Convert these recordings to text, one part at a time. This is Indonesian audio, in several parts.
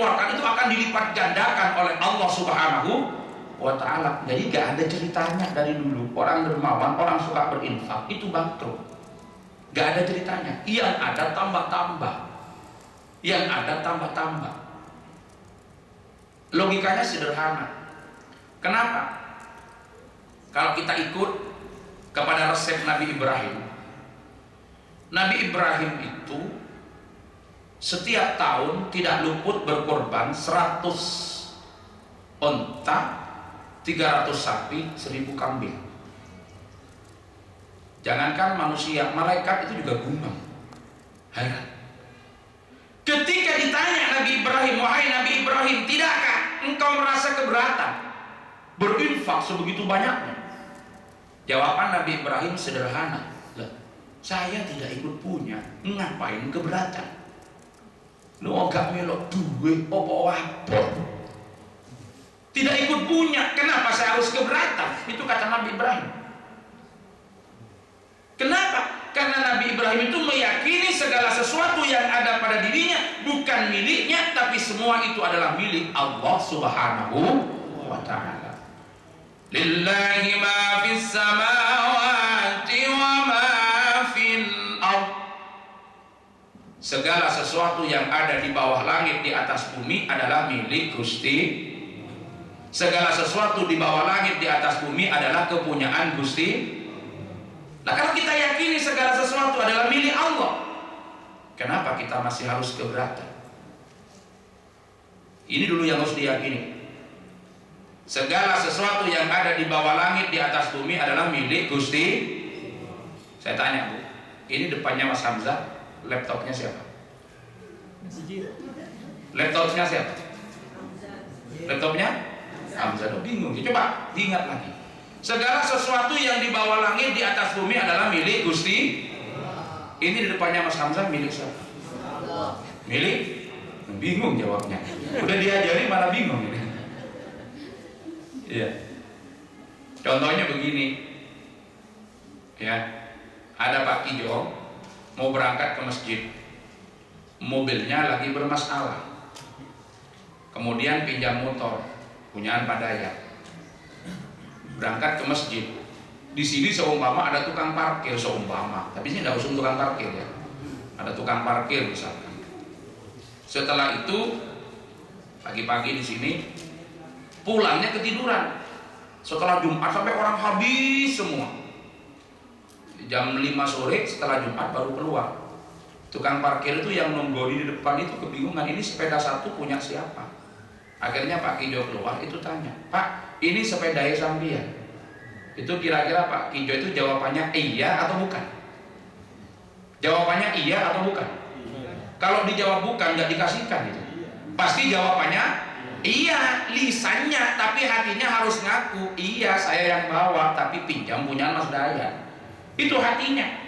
keluarkan itu akan dilipat gandakan oleh Allah Subhanahu wa ta'ala. Jadi gak ada ceritanya dari dulu orang dermawan, orang suka berinfak itu bangkrut. Gak ada ceritanya. Yang ada tambah-tambah, yang ada tambah-tambah. Logikanya sederhana. Kenapa? Kalau kita ikut kepada resep Nabi Ibrahim, Nabi Ibrahim itu setiap tahun tidak luput berkorban 100 onta, 300 sapi, 1000 kambing. Jangankan manusia, malaikat itu juga gumam, heran. Ketika ditanya Nabi Ibrahim, wahai Nabi Ibrahim, tidakkah engkau merasa keberatan berinfak sebegitu banyaknya? Jawaban Nabi Ibrahim sederhana, saya tidak ikut punya, ngapain keberatan? Lu gak melok duit, apa-apa. Tidak ikut punya, kenapa saya harus keberatan? Itu kata Nabi Ibrahim. Kenapa? Karena Nabi Ibrahim itu meyakini segala sesuatu yang ada pada dirinya bukan miliknya, tapi semua itu adalah milik Allah Subhanahu wa ta'ala. Lillahi ma fis samawati wa ma fil ardh. Segala sesuatu yang ada di bawah langit, di atas bumi adalah milik Gusti. Segala sesuatu di bawah langit, di atas bumi adalah kepunyaan Gusti. Nah, kalau kita yakini segala sesuatu adalah milik Allah, kenapa kita masih harus keberatan? Ini dulu yang harus diyakini. Segala sesuatu yang ada di bawah langit, di atas bumi adalah milik Gusti. Saya tanya, Bu, ini depannya Mas Hamzah, laptopnya siapa? Laptopnya siapa? Laptopnya Hamzah. Bingung, coba diingat lagi. Segala sesuatu yang di bawah langit, di atas bumi adalah milik Gusti. Ini di depannya Mas Hamzah milik siapa? Milik? Bingung jawabnya. Udah diajari malah bingung ini. Iya. Contohnya begini, ya, ada Pak Kijo mau berangkat ke masjid, mobilnya lagi bermasalah, kemudian pinjam motor punyaan Pak Dayat, berangkat ke masjid. Di sini seumpama ada tukang parkir, seumpama, tapi ini tidak usung tukang parkir ya, ada tukang parkir misalkan. Setelah itu pagi-pagi di sini pulangnya ketiduran. Setelah Jumat sampai orang habis semua. Jam 5 sore setelah Jumat baru keluar. Tukang parkir itu yang nonggori di depan itu kebingungan, ini sepeda satu punya siapa? Akhirnya Pak Kijo keluar, itu tanya, Pak, ini sepedanya sampean. Itu kira-kira Pak Kijo itu jawabannya iya atau bukan? Jawabannya iya atau bukan? Kalau dijawab bukan, nggak dikasihkan itu. Pasti jawabannya iya, lisannya, tapi hatinya harus ngaku, iya saya yang bawa, tapi pinjam punya Mas Dayat. Itu hatinya.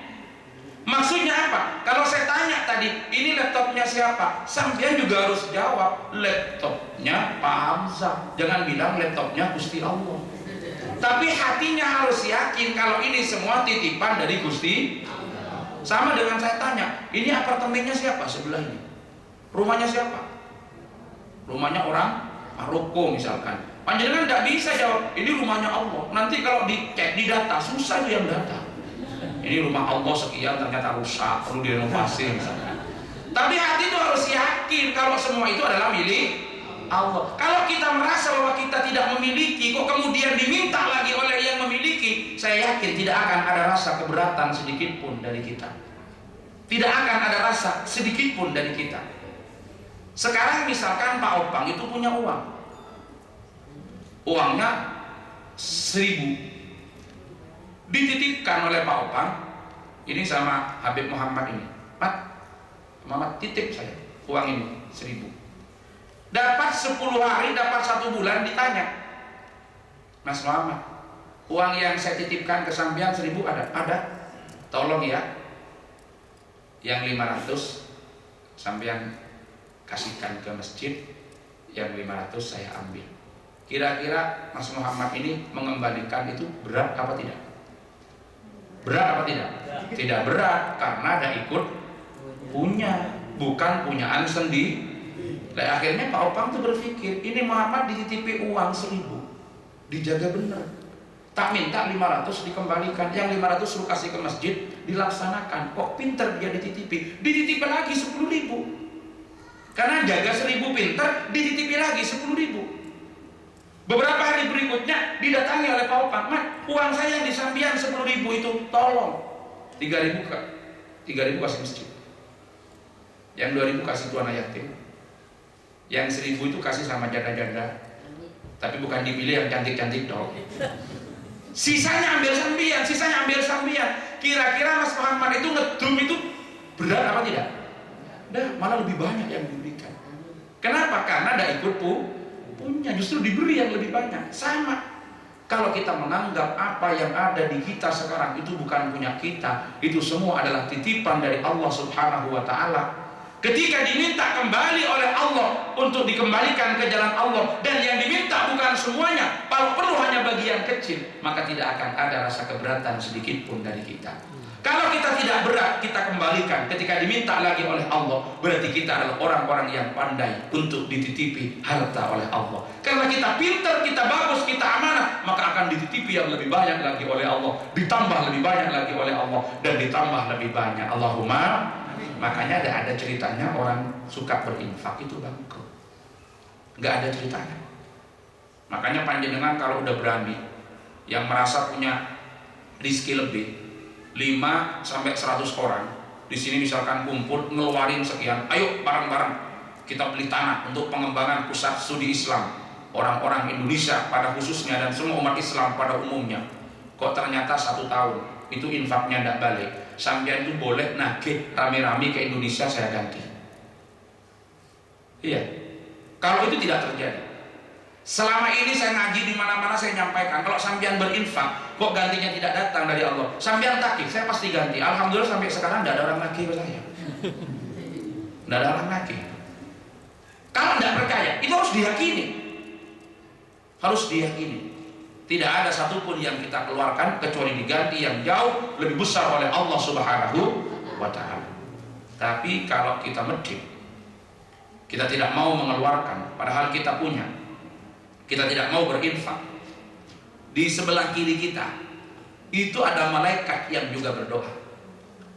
Maksudnya apa? Kalau saya tanya tadi, ini laptopnya siapa? Sampean juga harus jawab, laptopnya Pak Hamzah. Jangan bilang laptopnya Gusti Allah. Tapi hatinya harus yakin kalau ini semua titipan dari Gusti. Sama dengan saya tanya, ini apartemennya siapa sebelah ini? Rumahnya siapa? Rumahnya orang Maroko misalkan. Panjenengan tidak bisa jawab, ini rumahnya Allah. Nanti kalau dicek di data, susah itu yang data. Ini rumah Allah sekian ternyata rusak, perlu direnovasi misalkan. Tapi hati itu harus yakin kalau semua itu adalah milik Allah. Kalau kita merasa bahwa kita tidak memiliki, kok kemudian diminta lagi oleh yang memiliki, saya yakin tidak akan ada rasa keberatan sedikit pun dari kita. Tidak akan ada rasa sedikit pun dari kita. Sekarang misalkan Pak Opang itu punya uang, uangnya 1000, dititipkan oleh Pak Opang ini sama Habib Muhammad ini, Mat, Muhammad titip saya uang ini 1000. Dapat 10 hari, dapat 1 bulan, ditanya, Mas Muhammad, uang yang saya titipkan ke sampean 1000 ada? Ada. Tolong ya, yang 500 sampean kasihkan ke masjid, yang 500 saya ambil. Kira-kira Mas Muhammad ini mengembalikan itu berat apa tidak? Berat apa tidak? Tidak berat, karena ada ikut punya, bukan punyaan sendiri. Dan akhirnya Pak Opang tuh berpikir, ini Muhammad dititipi uang 1.000, dijaga bener. Tak minta 500 dikembalikan, yang 500 suruh kasih ke masjid, dilaksanakan. Kok pinter dia dititipi lagi 10.000. Karena jaga 1.000 pinter, dititipi lagi 10.000. Beberapa hari berikutnya didatangi oleh Pak Opang, "Mat, uang saya yang di Sambian 10.000 itu, tolong 3.000 kasih masjid, yang 2.000 kasih tuan yatim, yang 1.000 itu kasih sama janda-janda, tapi bukan dipilih yang cantik-cantik dong. Sisanya ambil Sambian. Kira-kira Mas Muhammad itu ngedum itu berat apa tidak? Malah lebih banyak yang diberikan. Kenapa? Karena ada ikut punya, justru diberi yang lebih banyak. Sama. Kalau kita menganggap apa yang ada di kita sekarang itu bukan punya kita, itu semua adalah titipan dari Allah Subhanahu wa Ta'ala. Ketika diminta kembali oleh Allah untuk dikembalikan ke jalan Allah, dan yang diminta bukan semuanya, kalau perlu hanya bagian kecil, maka tidak akan ada rasa keberatan sedikit pun dari kita. Kalau kita tidak berat, kita kembalikan. Ketika diminta lagi oleh Allah, berarti kita adalah orang-orang yang pandai untuk dititipi harta oleh Allah. Karena kita pintar, kita bagus, kita amanah, maka akan dititipi yang lebih banyak lagi oleh Allah, ditambah lebih banyak lagi oleh Allah, dan ditambah lebih banyak. Allahumma. Makanya ada ceritanya orang suka berinfak itu bangkrut, nggak ada ceritanya. Makanya panjenengan kalau udah berani, yang merasa punya rizki lebih 5-100 orang di sini misalkan kumpul ngeluarin sekian, ayo bareng-bareng kita beli tanah untuk pengembangan pusat studi Islam orang-orang Indonesia pada khususnya, dan semua umat Islam pada umumnya. Kok ternyata 1 tahun itu infaknya tidak balik, sampean itu boleh nagih rame-rame ke Indonesia, saya ganti. Iya, kalau itu tidak terjadi. Selama ini saya ngaji di mana-mana, saya nyampaikan, kalau sampean berinfak kok gantinya tidak datang dari Allah, sampean takik, saya pasti ganti. Alhamdulillah sampai sekarang tidak ada orang nagih ke saya. Tidak ada orang nagih. Kalau tidak percaya, itu harus diyakini. Harus diyakini. Tidak ada satupun yang kita keluarkan kecuali diganti yang jauh lebih besar oleh Allah Subhanahu wa Ta'ala. Tapi kalau kita medit, kita tidak mau mengeluarkan padahal kita punya, kita tidak mau berinfak, di sebelah kiri kita itu ada malaikat yang juga berdoa.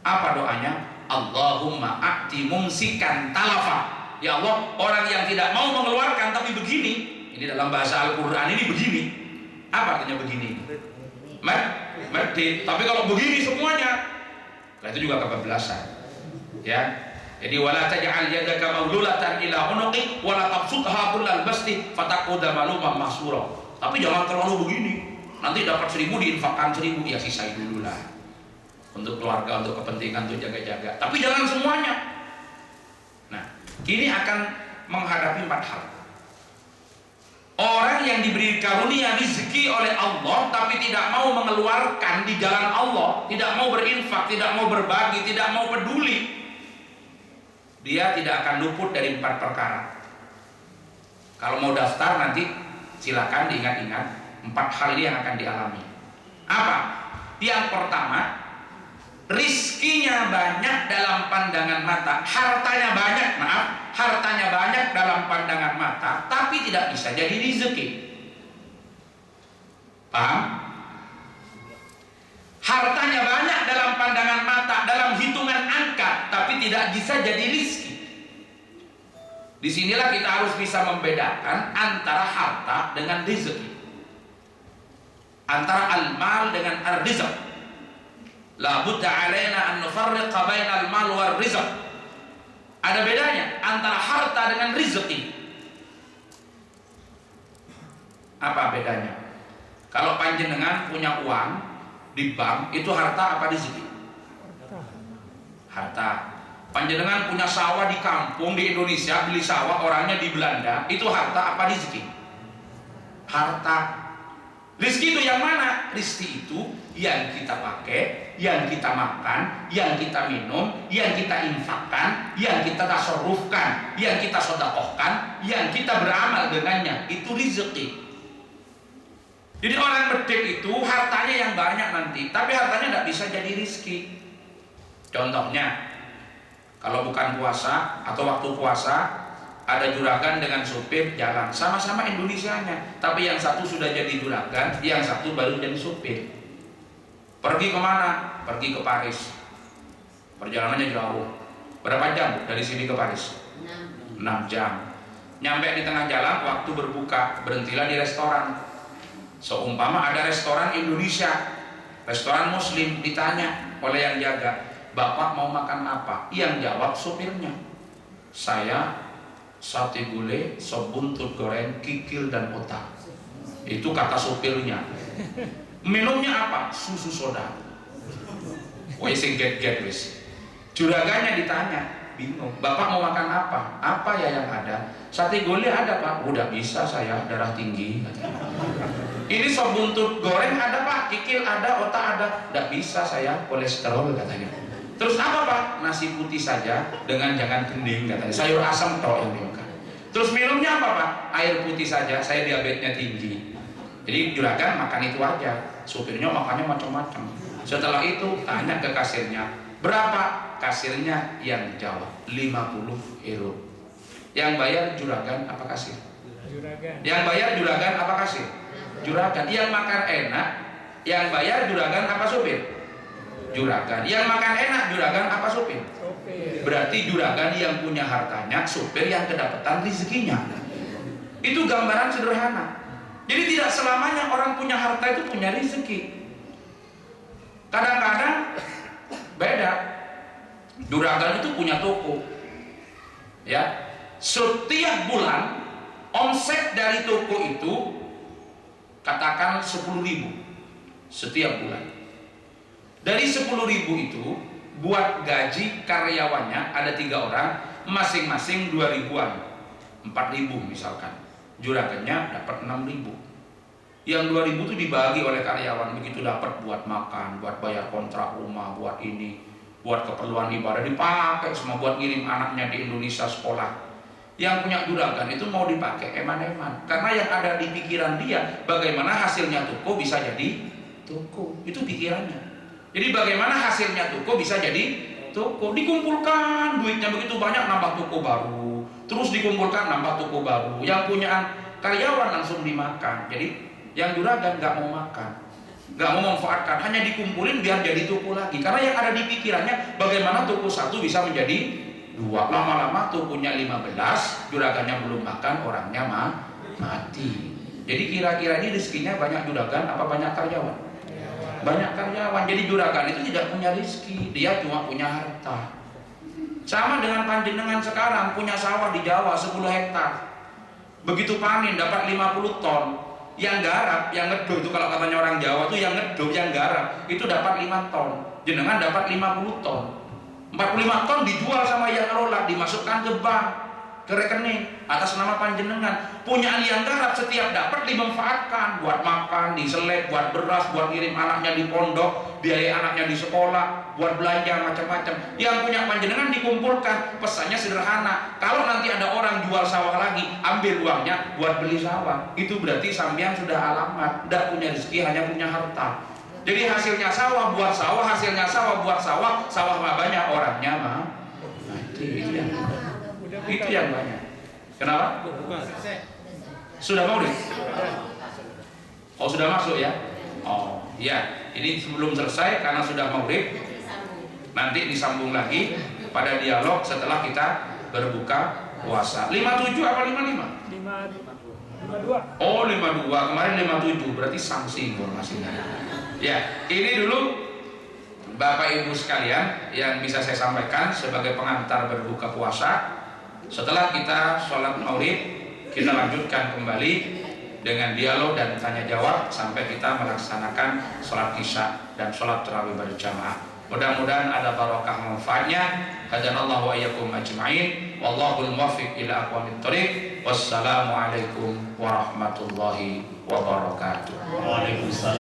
Apa doanya? Allahumma a'ti mumsikan talafa. Ya Allah, orang yang tidak mau mengeluarkan tapi begini, ini dalam bahasa Al-Quran ini begini. Apa artinya begini? Medit. Tapi kalau begini semuanya, nah itu juga kebablasan. Ya. Jadi wala taj'al yadaka maghlulatan ila unuqi wala tabsutha kullal basti fataquda maluman mahsura. Tapi jangan terlalu begini. Nanti dapat 1.000 diinfakkan 1.000, ya sisain dulu lah. Untuk keluarga, untuk kepentingan, untuk jaga-jaga. Tapi jangan semuanya. Nah, kini akan menghadapi 4 hal. Orang yang diberi karunia rezeki oleh Allah tapi tidak mau mengeluarkan di jalan Allah, tidak mau berinfak, tidak mau berbagi, tidak mau peduli, dia tidak akan luput dari 4 perkara. Kalau mau daftar nanti silakan diingat-ingat 4 hal ini yang akan dialami. Apa? Yang pertama, rizkinya banyak dalam pandangan mata, hartanya banyak dalam pandangan mata, tapi tidak bisa jadi rezeki. Paham? Hartanya banyak dalam pandangan mata, dalam hitungan angka, tapi tidak bisa jadi rizki. Disinilah kita harus bisa membedakan antara harta dengan rezeki, antara al-mal dengan ar-rizq. La budda alaina an nufarriqa bainal mal war rizq. Ada bedanya antara harta dengan rezeki. Apa bedanya? Kalau panjenengan punya uang di bank, itu harta apa rezeki? Harta. Panjenengan punya sawah di kampung di Indonesia, beli sawah, orangnya di Belanda, itu harta apa rezeki? Harta. Rizki itu yang mana? Rizki itu yang kita pakai, yang kita makan, yang kita minum, yang kita infakkan, yang kita tasarrufkan, yang kita sedekahkan, yang kita beramal dengannya. Itu rezeki. Jadi orang medit itu hartanya yang banyak nanti, tapi hartanya tidak bisa jadi rizki. Contohnya, kalau bukan puasa atau waktu puasa, ada juragan dengan supir jalan, sama-sama Indonesianya, tapi yang satu sudah jadi juragan, yang satu baru jadi supir. Pergi kemana? Pergi ke Paris. Perjalanannya jauh. Berapa jam dari sini ke Paris? 6 jam. Nyampe di tengah jalan, waktu berbuka, berhentilah di restoran. Seumpama ada restoran Indonesia, restoran Muslim, ditanya oleh yang jaga, Bapak mau makan apa? Yang jawab supirnya, saya sate gulai, sop buntut goreng, kikil dan otak. Itu kata supirnya. Minumnya apa? Susu soda. Wes get wis. Juragannya ditanya, bingung. Bapak mau makan apa? Apa ya yang ada? Sate gulai ada Pak. Udah bisa saya, darah tinggi. Ini sop buntut goreng ada Pak, kikil ada, otak ada. Udah bisa saya, kolesterol katanya. Terus apa Pak? Nasi putih saja dengan jangan kening katanya. Sayur asam toh yang dimakan. Terus minumnya apa Pak? Air putih saja, saya diabetesnya tinggi. Jadi juragan makan itu aja. Supirnya makannya macam-macam. Setelah itu tanya ke kasirnya, berapa? Kasirnya yang jawab 50 euro. Yang bayar juragan apa kasir? Juragan. Yang bayar juragan apa kasir? Juragan. Yang makan enak, yang bayar juragan apa supir? Juragan. Yang makan enak juragan apa supir? Berarti juragan yang punya hartanya, supir yang kedapatan rezekinya. Itu gambaran sederhana. Jadi tidak selamanya orang punya harta itu punya rezeki. Kadang-kadang beda. Juragan itu punya toko. Ya. Setiap bulan omset dari toko itu katakan 10.000 setiap bulan. Dari 10.000 itu buat gaji karyawannya ada 3 orang, masing-masing 2.000-an, 4.000 misalkan. Juragannya dapat 6.000. Yang 2.000 itu dibagi oleh karyawan, begitu dapat buat makan, buat bayar kontrak rumah, buat ini, buat keperluan ibadah, dipakai semua buat ngirim anaknya di Indonesia sekolah. Yang punya juragan itu mau dipakai eman-eman, karena yang ada di pikiran dia bagaimana hasilnya toko bisa jadi toko, itu pikirannya. Jadi bagaimana hasilnya toko bisa jadi toko, dikumpulkan duitnya begitu banyak, nambah toko baru, terus dikumpulkan nambah toko baru. Yang punya karyawan langsung dimakan. Jadi yang juragan nggak mau makan, nggak mau memanfaatkan, hanya dikumpulin biar jadi toko lagi. Karena yang ada di pikirannya bagaimana toko satu bisa menjadi 2. Lama-lama tokonya 15, juragannya belum makan, orangnya mati. Jadi kira-kira ini rezekinya banyak juragan apa banyak karyawan? Banyak karyawan. Jadi juragan itu tidak punya rezeki, dia cuma punya harta. Sama dengan panjenengan sekarang punya sawah di Jawa 10 hektar. Begitu panen dapat 50 ton. Yang garap, yang ngeduk itu kalau katanya orang Jawa tuh yang ngeduk, yang garap itu dapat 5 ton. Jenengan dapat 50 ton. 45 ton dijual sama yang ngelola, dimasukkan ke bank, ke rekening atas nama panjenengan. Punyaan yang garap setiap dapat dimanfaatkan buat makan, diseleb, buat beras, buat ngirim anaknya di pondok, biaya anaknya di sekolah, buat belanja macam-macam. Yang punya panjenengan dikumpulkan. Pesannya sederhana, kalau nanti ada orang jual sawah lagi, ambil uangnya buat beli sawah. Itu berarti sampean sudah alamat, tidak punya rezeki, hanya punya harta. Jadi hasilnya sawah buat sawah, hasilnya sawah buat sawah, sawah mah banyak, orangnya mah mati. Itu yang banyak. Kenapa? Sudah mau deh? Oh sudah masuk ya? Oh iya. Ini sebelum selesai karena sudah maghrib. Nanti disambung lagi pada dialog setelah kita berbuka puasa. 57 apa 55? 52. Oh 52. Kemarin 57. Berarti sanksi informasinya. Ya, ini dulu Bapak Ibu sekalian yang bisa saya sampaikan sebagai pengantar berbuka puasa. Setelah kita sholat maghrib, kita lanjutkan kembali dengan dialog dan tanya jawab sampai kita melaksanakan sholat isya dan sholat tarawih berjamaah. Mudah-mudahan ada barokah manfaatnya. Hadanallahu wa iyyakum ajma'in. Wallahul muwaffiq ila aqwamit thoriq. Wassalamualaikum warahmatullahi wabarakatuh. Waalaikumsalam.